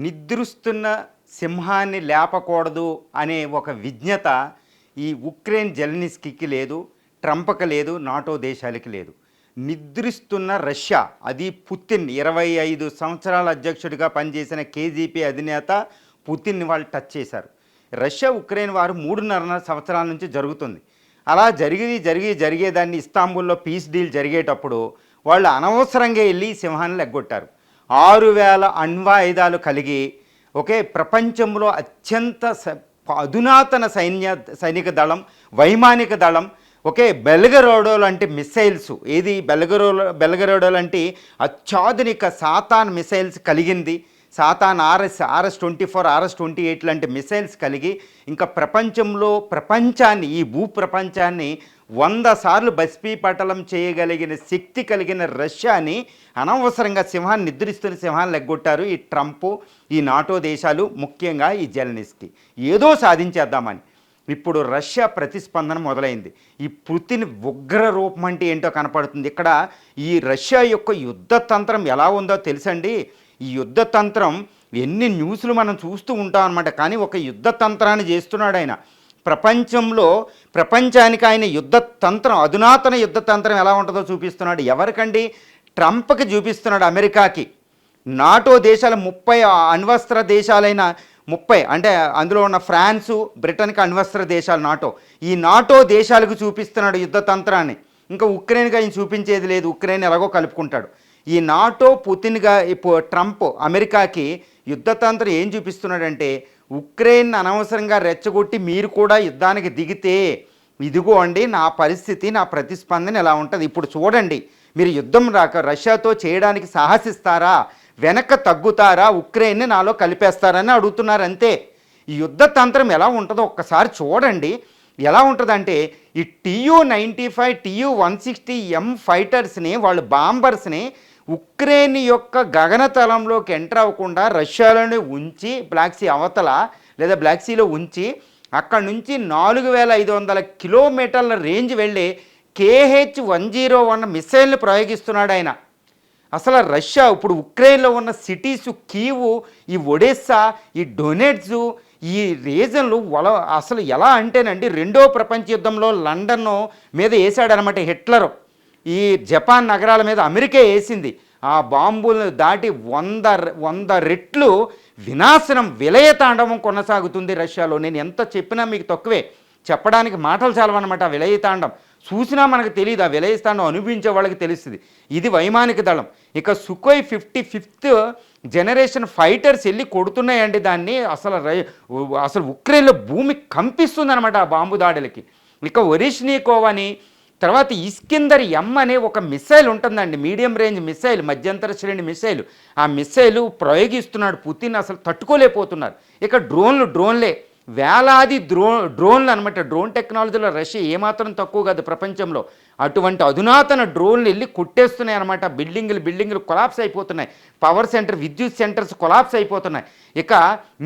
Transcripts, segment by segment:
నిద్రిస్తున్న సింహాన్ని లేపకూడదు అనే ఒక విజ్ఞత ఈ ఉక్రెయిన్ జెలెన్స్కీకి లేదు, ట్రంప్కి లేదు, నాటో దేశాలకి లేదు. నిద్రిస్తున్న రష్యా, అది పుతిన్ 25 సంవత్సరాల అధ్యక్షుడిగా పనిచేసిన కేజీపీ అధినేత పుతిన్ని వాళ్ళు టచ్ చేశారు. రష్యా ఉక్రెయిన్ వారు 3.5 సంవత్సరాల నుంచి జరుగుతుంది. అలా జరిగేదాన్ని ఇస్తాంబుల్లో పీస్ డీల్ జరిగేటప్పుడు వాళ్ళు అనవసరంగా వెళ్ళి సింహాన్ని లెగ్గొట్టారు. 6,000 అణ్వాయుధాలు కలిగి ప్రపంచంలో అత్యంత అధునాతన సైనిక దళం, వైమానిక దళం, బెల్గరోడో లాంటి మిసైల్స్, ఏది బెల్గరోడో లాంటి అత్యాధునిక సాతాన్ మిసైల్స్ కలిగింది. సాతాన్ RS-24, RS-28 లాంటి మిసైల్స్ కలిగి ఇంకా ప్రపంచాన్ని, ఈ భూప్రపంచాన్ని 100 సార్లు బస్పీపటలం చేయగలిగిన శక్తి కలిగిన రష్యాని అనవసరంగా నిద్రిస్తున్న సింహాన్ని లెగ్గొట్టారు ఈ ట్రంప్, ఈ నాటో దేశాలు, ముఖ్యంగా ఈ జెలెన్స్కీ. ఏదో సాధించేద్దామని ఇప్పుడు రష్యా ప్రతిస్పందన మొదలైంది. ఈ పుతిన్ ఉగ్ర రూపం అంటే ఏంటో కనపడుతుంది. ఇక్కడ ఈ రష్యా యొక్క యుద్ధ తంత్రం ఎలా ఉందో తెలుసండి. ఈ యుద్ధ తంత్రం ఎన్ని న్యూస్లు మనం చూస్తూ ఉంటాం అన్నమాట. కానీ ఒక యుద్ధ తంత్రాన్ని చేస్తున్నాడు ఆయన. ప్రపంచానికి ఆయన యుద్ధ తంత్రం, అధునాతన యుద్ధ తంత్రం ఎలా ఉంటుందో చూపిస్తున్నాడు. ఎవరికండి? ట్రంప్కి చూపిస్తున్నాడు, అమెరికాకి. నాటో దేశాల 30 అణ్వస్త్ర దేశాలైన 30 అంటే అందులో ఉన్న ఫ్రాన్సు, బ్రిటన్కి అణ్వస్త్ర దేశాలు నాటో. ఈ నాటో దేశాలకు చూపిస్తున్నాడు యుద్ధ తంత్రాన్ని. ఇంకా ఉక్రెయిన్కి ఆయన చూపించేది లేదు, ఉక్రెయిన్ ఎలాగో కలుపుకుంటాడు. ఈ నాటో పుతిన్గా ట్రంప్ అమెరికాకి యుద్ధతంత్రం ఏం చూపిస్తున్నాడంటే, ఉక్రెయిన్ అనవసరంగా రెచ్చగొట్టి మీరు కూడా యుద్ధానికి దిగితే ఇదిగో అండి నా పరిస్థితి, నా ప్రతిస్పందన ఎలా ఉంటుంది. ఇప్పుడు చూడండి, మీరు యుద్ధం రష్యాతో చేయడానికి సాహసిస్తారా, వెనక తగ్గుతారా, ఉక్రెయిన్ని నాలో కలిపేస్తారని అడుగుతున్నారు అంతే. ఈ యుద్ధ తంత్రం ఎలా ఉంటుందో ఒక్కసారి చూడండి. ఎలా ఉంటుందంటే, ఈ TU-95, TU-160M ఫైటర్స్ని, వాళ్ళు బాంబర్స్ని ఉక్రెయిన్ యొక్క గగనతలంలోకి ఎంటర్ అవ్వకుండా రష్యాలోనే ఉంచి, బ్లాక్ సీ అవతల లేదా బ్లాక్ సీలో ఉంచి, అక్కడ నుంచి 4,500 కిలోమీటర్ల రేంజ్ వెళ్ళి KH-101 మిసైల్ని ప్రయోగిస్తున్నాడు ఆయన. అసలు రష్యా ఇప్పుడు ఉక్రెయిన్లో ఉన్న సిటీసు, కీవు, ఈ ఒడెస్సా, ఈ డొనెట్స్, ఈ రీజన్లు అసలు ఎలా అంటేనండి, 2వ ప్రపంచ యుద్ధంలో లండన్ మీద వేసాడనమాట హిట్లరు. ఈ జపాన్ నగరాల మీద అమెరికా వేసింది. ఆ బాంబులను దాటి 100 రెట్లు వినాశనం, విలయతాండవం కొనసాగుతుంది రష్యాలో. నేను ఎంత చెప్పినా మీకు తక్కువే, చెప్పడానికి మాటలు చాలవన్నమాట. ఆ విలయతాండం చూసినా మనకు తెలియదు, ఆ విలయతాండం అనుభవించే వాళ్ళకి తెలుస్తుంది. ఇది వైమానిక దళం. ఇక సుఖోయ్ 55th జనరేషన్ ఫైటర్స్ వెళ్ళి కొడుతున్నాయండి దాన్ని. అసలు ఉక్రెయిన్లో భూమి కంపిస్తుంది అనమాట ఆ బాంబు దాడులకి. ఇక ఒరిష్నికోవ్ అని, తర్వాత ఇస్కిందర్ M అనే ఒక మిసైల్ ఉంటుందండి, మీడియం రేంజ్ మిసైల్, మధ్యంతర శ్రేణి మిసైల్. ఆ మిసైలు ప్రయోగిస్తున్నాడు పుతిన్, అసలు తట్టుకోలేకపోతున్నారు. ఇక డ్రోన్లే వేలాది డ్రోన్లు అనమాట. డ్రోన్ టెక్నాలజీలో రష్యా ఏమాత్రం తక్కువ కాదు ప్రపంచంలో. అటువంటి అధునాతన డ్రోన్లు వెళ్ళి కొట్టేస్తున్నాయి అనమాట. బిల్డింగులు కొలాప్స్ అయిపోతున్నాయి, పవర్ సెంటర్, విద్యుత్ సెంటర్స్ కొలాప్స్ అయిపోతున్నాయి. ఇక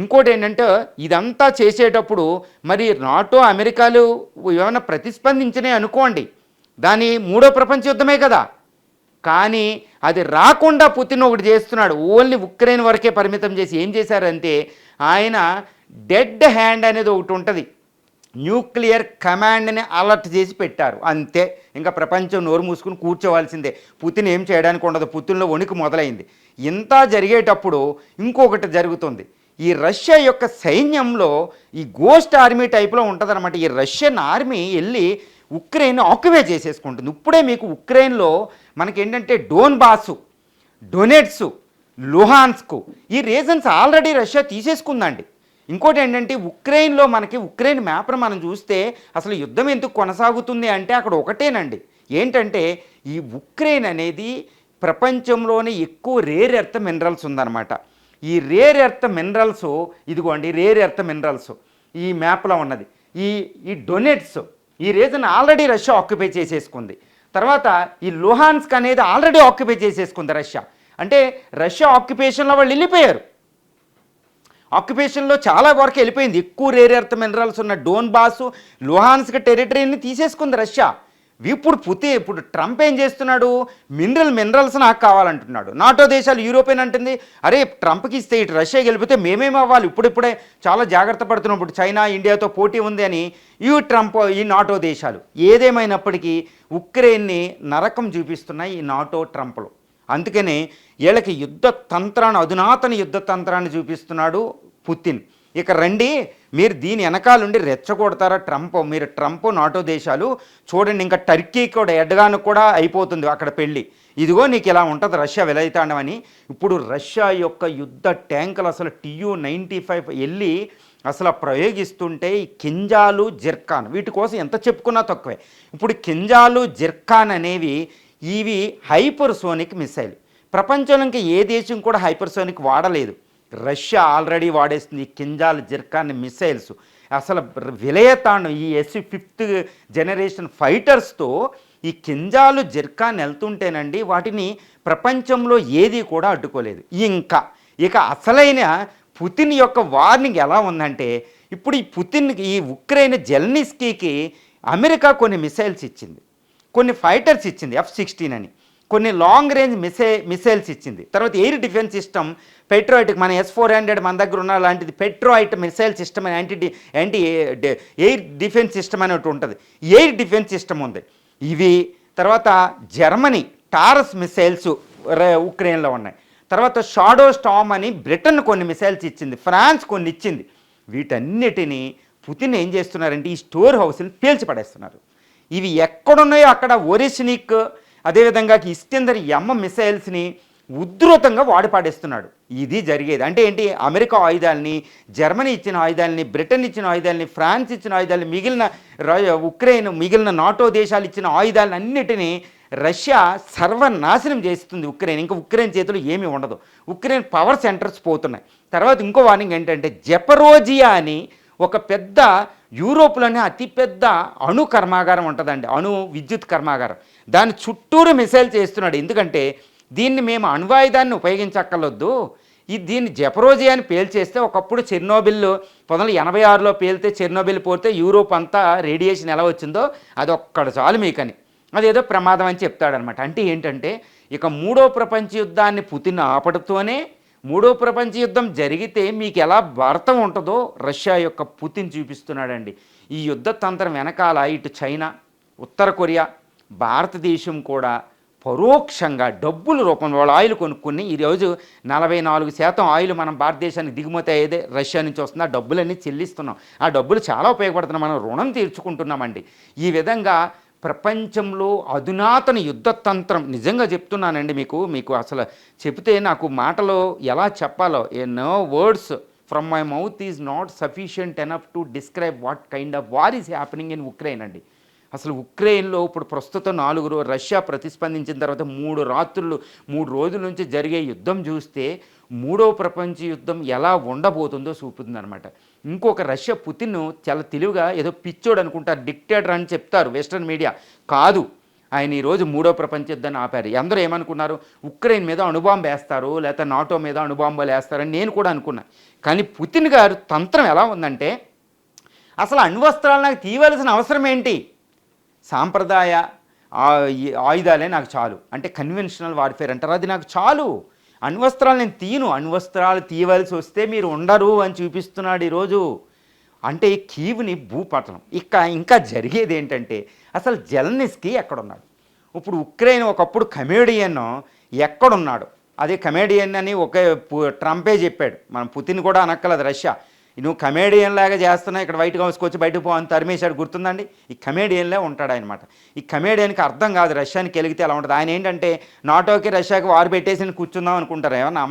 ఇంకోటి ఏంటంటే, ఇదంతా చేసేటప్పుడు మరి నాటో, అమెరికాలు ఏమైనా ప్రతిస్పందించినాయి అనుకోండి, దాని 3వ ప్రపంచ యుద్ధమే కదా. కానీ అది రాకుండా పుతిన్ ఒకటి చేస్తున్నాడు. ఓన్లీ ఉక్రెయిన్ వరకే పరిమితం చేసి ఏం చేశారంటే, ఆయన డెడ్ హ్యాండ్ అనేది ఒకటి ఉంటుంది, న్యూక్లియర్ కమాండ్ని అలర్ట్ చేసి పెట్టారు అంతే. ఇంకా ప్రపంచం నోరు మూసుకుని కూర్చోవాల్సిందే. పుతిన్ ఏం చేయడానికి ఉండదు. పుతిన్లో వణుకు మొదలైంది. ఇంత జరిగేటప్పుడు ఇంకొకటి జరుగుతుంది. ఈ రష్యా యొక్క సైన్యంలో ఈ గోస్ట్ ఆర్మీ టైప్లో ఉంటుంది అనమాట. ఈ రష్యన్ ఆర్మీ వెళ్ళి ఉక్రెయిన్ ఆక్యుపై చేసేసుకుంటుంది. ఇప్పుడే మీకు ఉక్రెయిన్లో మనకేంటంటే డోన్బాసు, డొనెట్సు, లుహాన్స్కు, ఈ రీజన్స్ ఆల్రెడీ రష్యా తీసేసుకుందండి. ఇంకోటి ఏంటంటే, ఉక్రెయిన్లో ఉక్రెయిన్ మ్యాప్ను మనం చూస్తే అసలు యుద్ధం ఎందుకు కొనసాగుతుంది అంటే అక్కడ ఒకటేనండి. ఏంటంటే, ఈ ఉక్రెయిన్ అనేది ప్రపంచంలోనే ఎక్కువ రేర్ ఎర్త్ మినరల్స్ ఉందన్నమాట. ఈ రేర్ ఎర్త్ మినరల్స్, ఇదిగోండి రేర్ ఎర్త్ మినరల్స్ ఈ మ్యాప్లో ఉన్నది. ఈ డొనెట్స్, ఈ రీజన్ ఆల్రెడీ రష్యా ఆక్యుపై చేసేసుకుంది. తర్వాత ఈ లుహాన్స్క్ అనేది ఆల్రెడీ ఆక్యుపై చేసేసుకుంది రష్యా. అంటే రష్యా ఆక్యుపేషన్లో వాళ్ళు వెళ్ళిపోయారు. ఆక్యుపేషన్లో చాలా వరకు వెళ్ళిపోయింది. ఎక్కువ రేర్ ఎర్త్ మినరల్స్ ఉన్న డోన్బాసు, లుహాన్స్క్ టెరిటరీని తీసేసుకుంది రష్యా. ఇప్పుడు ట్రంప్ ఏం చేస్తున్నాడు, మినరల్స్ నాకు కావాలంటున్నాడు. నాటో దేశాలు యూరోపియన్ అంటుంది, అరే ట్రంప్కి ఇస్తే ఇటు రష్యా గెలిపితే మేమేం అవ్వాలి, ఇప్పుడిప్పుడే చాలా జాగ్రత్త పడుతున్నాం, ఇప్పుడు చైనా ఇండియాతో పోటీ ఉంది అని ఈ నాటో దేశాలు. ఏదేమైనప్పటికీ ఉక్రెయిన్ని నరకం చూపిస్తున్నాయి ఈ నాటో ట్రంప్లు. అందుకనే వీళ్ళకి అధునాతన యుద్ధ తంత్రాన్ని చూపిస్తున్నాడు పుతిన్. ఇక రండి, మీరు దీని వెనకాలండి రెచ్చగొడతారా ట్రంప్ నాటో దేశాలు చూడండి, ఇంకా టర్కీ కూడా ఎడ్గాను కూడా అయిపోతుంది అక్కడ పెళ్ళి. ఇదిగో నీకు ఇలా ఉంటుంది రష్యా విలైతాండమని. ఇప్పుడు రష్యా యొక్క యుద్ధ ట్యాంకులు అసలు Tu-95 వెళ్ళి అసలు ప్రయోగిస్తుంటే ఈ కింజాలు జిర్కాన్ వీటి కోసం ఎంత చెప్పుకున్నా తక్కువే. ఇప్పుడు కింజాలు జిర్కాన్ అనేవి ఇవి హైపర్సోనిక్ మిసైల్. ప్రపంచంలో ఇంకా ఏ దేశం కూడా హైపర్సోనిక్ వాడలేదు. రష్యా ఆల్రెడీ వాడేస్తుంది ఈ కింజాల్ జిర్కాన్ మిసైల్స్. అసలు విలయతాండం ఈ S-5th జనరేషన్ ఫైటర్స్తో ఈ కింజాలు జిర్కాన్ వెళ్తుంటేనండి వాటిని ప్రపంచంలో ఏది కూడా అడ్డుకోలేదు. ఇక అసలైన పుతిన్ యొక్క వార్నింగ్ ఎలా ఉందంటే, ఇప్పుడు ఈ ఉక్రెయిన్ జెలెన్స్కీకి అమెరికా కొన్ని మిసైల్స్ ఇచ్చింది, కొన్ని ఫైటర్స్ ఇచ్చింది F-16 అని, కొన్ని లాంగ్ రేంజ్ మిసైల్స్ ఇచ్చింది. తర్వాత ఎయిర్ డిఫెన్స్ సిస్టమ్ పెట్రోయిట్, మన S-400 మన దగ్గర ఉన్న లాంటిది పెట్రోయిట్ మిసైల్ సిస్టమ్ అని యాంటీ ఎయిర్ డిఫెన్స్ సిస్టమ్ అని ఒకటి ఉంటుంది, ఎయిర్ డిఫెన్స్ సిస్టమ్ ఉంది ఇవి. తర్వాత జర్మనీ టారస్ మిసైల్స్ ఉక్రెయిన్లో ఉన్నాయి. తర్వాత షాడో స్టామ్ అని బ్రిటన్ కొన్ని మిసైల్స్ ఇచ్చింది, ఫ్రాన్స్ కొన్ని ఇచ్చింది. వీటన్నిటినీ పుతిన్ ఏం చేస్తున్నారంటే ఈ స్టోర్ హౌస్ని పేల్చిపడేస్తున్నారు. ఇవి ఎక్కడున్నాయో అక్కడ ఒరిస్నిక్, అదేవిధంగా ఇస్కందర్ మిసైల్స్ని ఉధృతంగా వాడిపాడేస్తున్నాడు. ఇది జరిగేది. అంటే ఏంటి, అమెరికా ఆయుధాలని, జర్మనీ ఇచ్చిన ఆయుధాలని, బ్రిటన్ ఇచ్చిన ఆయుధాలని, ఫ్రాన్స్ ఇచ్చిన ఆయుధాలని, మిగిలిన నాటో దేశాలు ఇచ్చిన ఆయుధాలను అన్నిటినీ రష్యా సర్వనాశనం చేస్తుంది ఉక్రెయిన్. ఇంకా ఉక్రెయిన్ చేతులు ఏమీ ఉండదు, ఉక్రెయిన్ పవర్ సెంటర్స్ పోతున్నాయి. తర్వాత ఇంకో వార్నింగ్ ఏంటంటే, జెపరోజియా అని ఒక పెద్ద యూరోప్లోనే అతిపెద్ద అణు కర్మాగారం ఉంటుందండి, అణు విద్యుత్ కర్మాగారం. దాని చుట్టూరు మిసైల్ చేస్తున్నాడు. ఎందుకంటే దీన్ని మేము అణ్వాయుధాన్ని ఉపయోగించక్కర్లొద్దు, దీన్ని జెపరోజియాని పేల్చేస్తే ఒకప్పుడు చెర్నోబిల్ 1986లో పేలితే చెర్నోబిల్ పోతే యూరోప్ అంతా రేడియేషన్ ఎలా వచ్చిందో అది ఒక్కడ చాలు మీకని, అదేదో ప్రమాదం అని చెప్తాడనమాట. అంటే ఏంటంటే ఇక మూడో ప్రపంచ యుద్ధాన్ని పుతిన్ ఆపడంతోనే మూడో ప్రపంచ యుద్ధం జరిగితే మీకు ఎలా భర్తం ఉంటుందో రష్యా యొక్క పుతిన్ చూపిస్తున్నాడండి. ఈ యుద్ధ తంత్రం వెనకాల ఇటు చైనా, ఉత్తర కొరియా, భారతదేశం కూడా పరోక్షంగా డబ్బుల రూపంలో వాళ్ళు ఆయిల్ కొనుక్కొని ఈరోజు 44% ఆయిల్ మనం భారతదేశానికి దిగుమతి అయ్యేదే రష్యా నుంచి వస్తుంది. ఆ డబ్బులన్నీ చెల్లిస్తున్నాం, ఆ డబ్బులు చాలా ఉపయోగపడుతున్నాం, మనం రుణం తీర్చుకుంటున్నామండి. ఈ విధంగా ప్రపంచంలో అధునాతన యుద్ధ తంత్రం నిజంగా చెప్తున్నానండి మీకు అసలు చెప్తే నాకు మాటలో ఎలా చెప్పాలో, no words from my mouth is not sufficient enough to describe what kind of war is happening in Ukraine అండి. అసలు ఉక్రెయిన్లో ఇప్పుడు ప్రస్తుతం 4 రోజులు రష్యా ప్రతిస్పందించిన తర్వాత 3 రోజుల నుంచి జరిగే యుద్ధం చూస్తే మూడవ ప్రపంచ యుద్ధం ఎలా ఉండబోతుందో చూపుతుందనమాట. ఇంకొక రష్యా పుతిన్ చాలా తెలివిగా ఏదో పిచ్చోడు అనుకుంటారు, డిక్టేటర్ అని చెప్తారు వెస్ట్రన్ మీడియా, కాదు ఆయన ఈరోజు మూడో ప్రపంచ యుద్ధాన్ని ఆపారు. అందరూ ఏమనుకున్నారు, ఉక్రెయిన్ మీద అణుబాంబు వేస్తారు లేకపోతే నాటో మీద అణుబాంబులు వేస్తారని నేను కూడా అనుకున్నా. కానీ పుతిన్ గారు తంత్రం ఎలా ఉందంటే, అసలు అణ్వస్త్రాలు నాకు తీయవలసిన అవసరం ఏంటి, సాంప్రదాయ ఆయుధాలే నాకు చాలు, అంటే కన్వెన్షనల్ వార్ఫేర్ అంటారు, అది నాకు చాలు, అణ్వస్త్రాలు నేను తీయను, అణ్వస్త్రాలు తీయవలసి వస్తే మీరు ఉండరు అని చూపిస్తున్నాడు ఈరోజు. అంటే కీవ్ని భూపటలం. ఇంకా జరిగేది ఏంటంటే, అసలు జెలెన్స్కీ ఎక్కడున్నాడు, ఇప్పుడు ఉక్రెయిన్ ఒకప్పుడు కమేడియన్ ఎక్కడున్నాడు, అదే కమేడియన్ అని ట్రంపే చెప్పాడు, మనం పుతిన్ కూడా అనక్కలేదు, రష్యా నువ్వు కమేడియన్ లాగా చేస్తున్నావు, ఇక్కడ వైట్ హౌస్కి వచ్చి బయటకు పోవని తరిమేశాడు, గుర్తుందండి. ఈ కమేడియన్లే ఉంటాడు అనమాట. ఈ కమేడియన్కి అర్థం కాదు రష్యానికి వెలిగితే ఎలా ఉంటుంది. ఆయన ఏంటంటే నాటోకి రష్యాకి వారు పెట్టేసి కూర్చుందాం అనుకుంటారు, ఏమన్నా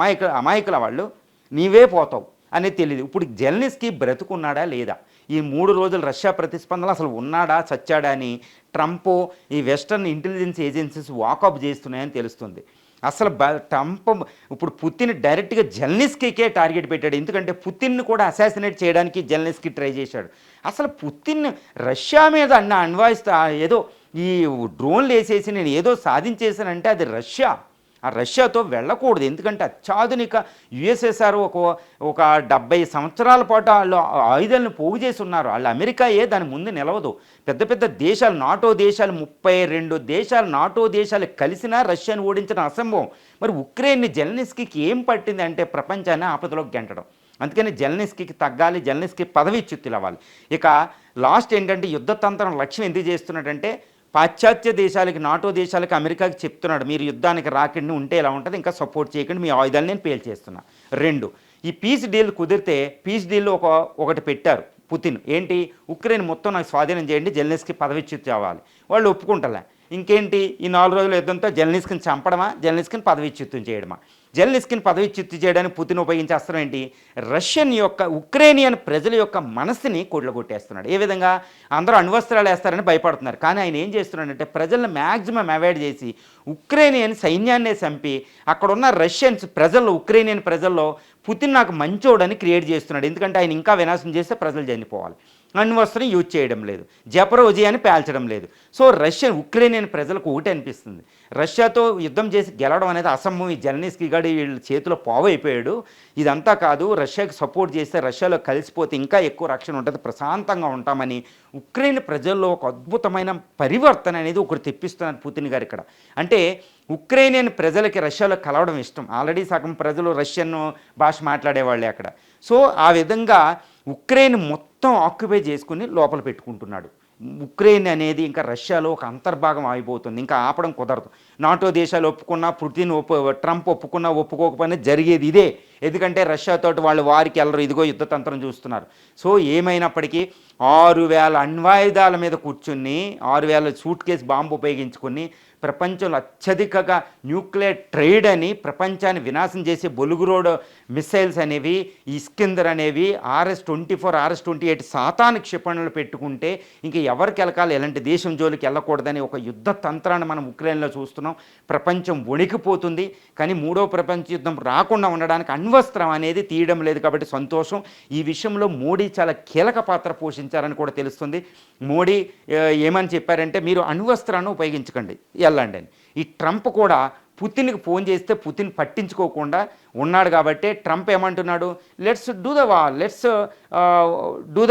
అమాయకుల వాళ్ళు, నీవే పోతావు అనేది తెలియదు. ఇప్పుడు జెలెన్స్కీ బ్రతుకున్నాడా లేదా, ఈ 3 రోజులు రష్యా ప్రతిస్పందన అసలు ఉన్నాడా చచ్చాడా అని ట్రంప్ ఈ వెస్టర్న్ ఇంటెలిజెన్స్ ఏజెన్సీస్ వాకప్ చేస్తున్నాయని తెలుస్తుంది. అసలు ట్రంప్ ఇప్పుడు పుతిన్ డైరెక్ట్గా జెలెన్స్కీకే టార్గెట్ పెట్టాడు, ఎందుకంటే పుతిన్ను కూడా అసాసినేట్ చేయడానికి జెలెన్స్కీ ట్రై చేశాడు. అసలు పుతిన్ రష్యా మీద అన్వాయిస్తా ఏదో ఈ డ్రోన్లు వేసేసి నేను ఏదో సాధించేశానంటే అది రష్యా, ఆ రష్యాతో వెళ్ళకూడదు. ఎందుకంటే అత్యాధునిక యుఎస్ఎస్ఆర్ ఒక 70 సంవత్సరాల పాటు వాళ్ళు ఆయుధాలను పోగు చేసి ఉన్నారు. వాళ్ళు అమెరికాయే దాని ముందు నిలవదు. పెద్ద పెద్ద దేశాలు, నాటో దేశాలు, 32 దేశాలు, నాటో దేశాలు కలిసినా రష్యాను ఓడించడం అసంభవం. మరి ఉక్రెయిన్ని జెలెన్స్కీకి ఏం పట్టింది అంటే ప్రపంచాన్ని ఆపదలోకి గెంటడం. అందుకని జెలెన్స్కీకి తగ్గాలి, జెలెన్స్కీ పదవీచ్యుతులు అవ్వాలి. ఇక లాస్ట్ ఏంటంటే యుద్ధతంత్రం లక్ష్యం ఎందుకు చేస్తున్నాడంటే పాశ్చాత్య దేశాలకి, నాటో దేశాలకి, అమెరికాకి చెప్తున్నాడు, మీరు యుద్ధానికి రాకండి, ఉంటే ఎలా ఉంటుంది, ఇంకా సపోర్ట్ చేయకండి, మీ ఆయుధాలు నేను పేల్చేస్తున్నా. 2, ఈ పీస్ డీల్ కుదిరితే పీస్ డీల్ ఒకటి పెట్టారు పుతిన్. ఏంటి, ఉక్రెయిన్ మొత్తం నాకు స్వాధీనం చేయండి, జెలెన్స్కీ పదవీచ్యుతి అవ్వాలి. వాళ్ళు ఒప్పుకుంటలే. ఇంకేంటి, ఈ 4 రోజుల యుద్ధంతో జెలెన్స్కీని చంపడమా, జెలెన్స్కీని పదవీచ్యుతం చేయడమా? జెలెన్స్కీని పదవీచ్యుతి చేయడానికి పుతిన్ ఉపయోగించే అస్త్రం ఏంటి, ఉక్రేనియన్ ప్రజల యొక్క మనసుని కొట్లేస్తున్నాడు. ఏ విధంగా, అందరూ అణ్వస్త్రాలు వేస్తారని భయపడుతున్నారు. కానీ ఆయన ఏం చేస్తున్నాడంటే ప్రజలను మ్యాక్సిమం అవాయిడ్ చేసి ఉక్రేనియన్ సైన్యాన్నే చంపి అక్కడున్న రష్యన్స్ ప్రజల్లో, ఉక్రేనియన్ ప్రజల్లో పుతిన్ నాకు మంచోడని క్రియేట్ చేస్తున్నాడు. ఎందుకంటే ఆయన ఇంకా వినాశం చేస్తే ప్రజలు చనిపోవాలి. అణ్వస్త్రం యూజ్ చేయడం లేదు, జపరోజియాని పేల్చడం లేదు. సో ఉక్రెయినియన్ ప్రజలకు ఒకటి అనిపిస్తుంది, రష్యాతో యుద్ధం చేసి గెలవడం అనేది అసంభవం. ఈ జెలెన్స్కీ గాడు వీళ్ళ చేతిలో పావైపోయాడు. ఇదంతా కాదు, రష్యాకి సపోర్ట్ చేస్తే రష్యాలో కలిసిపోతే ఇంకా ఎక్కువ రక్షణ ఉంటుంది, ప్రశాంతంగా ఉంటామని ఉక్రెయిన్ ప్రజల్లో ఒక అద్భుతమైన పరివర్తన అనేది ఒకటి తెప్పిస్తున్నారు పుతిన్ గారు ఇక్కడ. అంటే ఉక్రెయినియన్ ప్రజలకి రష్యాలో కలవడం ఇష్టం. ఆల్రెడీ సగం ప్రజలు రష్యన్ భాష మాట్లాడేవాళ్ళే అక్కడ. సో ఆ విధంగా ఉక్రెయిన్ మొత్తం ఆక్యుపై చేసుకుని లోపల పెట్టుకుంటున్నాడు. ఉక్రెయిన్ అనేది ఇంకా రష్యాలో ఒక అంతర్భాగం అయిపోతుంది, ఇంకా ఆపడం కుదరదు. నాటో దేశాలు ఒప్పుకున్నా, ట్రంప్ ఒప్పుకున్నా ఒప్పుకోకపోయినా జరిగేది ఇదే. ఎందుకంటే రష్యాతో వాళ్ళు వారికి వెళ్ళరు, ఇదిగో యుద్ధతంత్రం చూస్తున్నారు. సో ఏమైనప్పటికీ 6,000 అణ్వాయుధాల మీద కూర్చుని 6,000 సూట్ కేసు బాంబు ఉపయోగించుకుని ప్రపంచంలో అత్యధికగా న్యూక్లియర్ ట్రేడ్ అని ప్రపంచాన్ని వినాశం చేసే బొలుగురోడ్ మిసైల్స్ అనేవి, ఇస్కిందర్ అనేవి, RS-24, RS-28 సాతాను క్షిపణులు పెట్టుకుంటే ఇంక ఎవరికి వెళ్ళకాలి, ఎలాంటి దేశం జోలికి వెళ్ళకూడదని ఒక యుద్ధ తంత్రాన్ని మనం ఉక్రెయిన్లో చూస్తున్నాం. ప్రపంచం వణికిపోతుంది. కానీ 3వ ప్రపంచ యుద్ధం రాకుండా ఉండడానికి అణ్వస్త్రం అనేది తీయడం లేదు కాబట్టి సంతోషం. ఈ విషయంలో మోడీ చాలా కీలక పాత్ర పోషించారని కూడా తెలుస్తుంది. మోడీ ఏమని చెప్పారంటే, మీరు అణ్వస్త్రాన్ని ఉపయోగించకండి, వెళ్ళండి అని. ఈ ట్రంప్ కూడా పుతిన్కి ఫోన్ చేస్తే పుతిన్ పట్టించుకోకుండా ఉన్నాడు కాబట్టి ట్రంప్ ఏమంటున్నాడు, let's do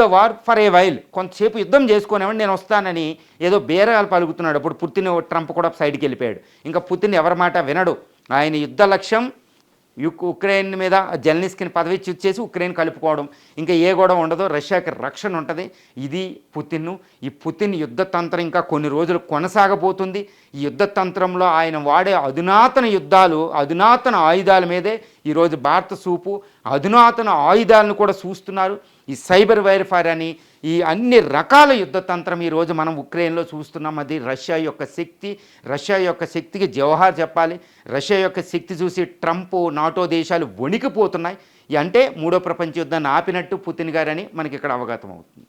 the war for a while, కొంతసేపు యుద్ధం చేసుకునేవాడిని, నేను వస్తానని ఏదో బేరాలు పలుకుతున్నాడు. అప్పుడు ట్రంప్ కూడా సైడ్కి వెళ్ళిపోయాడు. ఇంకా పుతిన్ ఎవరి మాట వినడు. ఆయన యుద్ధ లక్ష్యం ఉక్రెయిన్ మీద జెలెన్స్కీని పదవీచ్యుతి చేసి ఉక్రెయిన్ కలుపుకోవడం, ఇంకా ఏ గొడవ ఉండదు, రష్యాకి రక్షణ ఉంటుంది. ఇది పుతిన్. ఈ పుతిన్ యుద్ధతంత్రం ఇంకా కొన్ని రోజులు కొనసాగబోతుంది. ఈ యుద్ధతంత్రంలో ఆయన వాడే అధునాతన ఆయుధాల మీదే ఈరోజు భారత చూపు. అధునాతన ఆయుధాలను కూడా చూస్తున్నారు. ఈ సైబర్ వైర్ఫైర్ అని, ఈ అన్ని రకాల యుద్ధతంత్రం ఈరోజు మనం ఉక్రెయిన్లో చూస్తున్నాం. అది రష్యా యొక్క శక్తి. రష్యా యొక్క శక్తికి జవహార్ చెప్పాలి. రష్యా యొక్క శక్తి చూసి ట్రంప్, నాటో దేశాలు వణికిపోతున్నాయి. అంటే 3వ ప్రపంచ యుద్ధాన్ని ఆపినట్టు పుతిన్ గారని మనకి ఇక్కడ అవగతం అవుతుంది.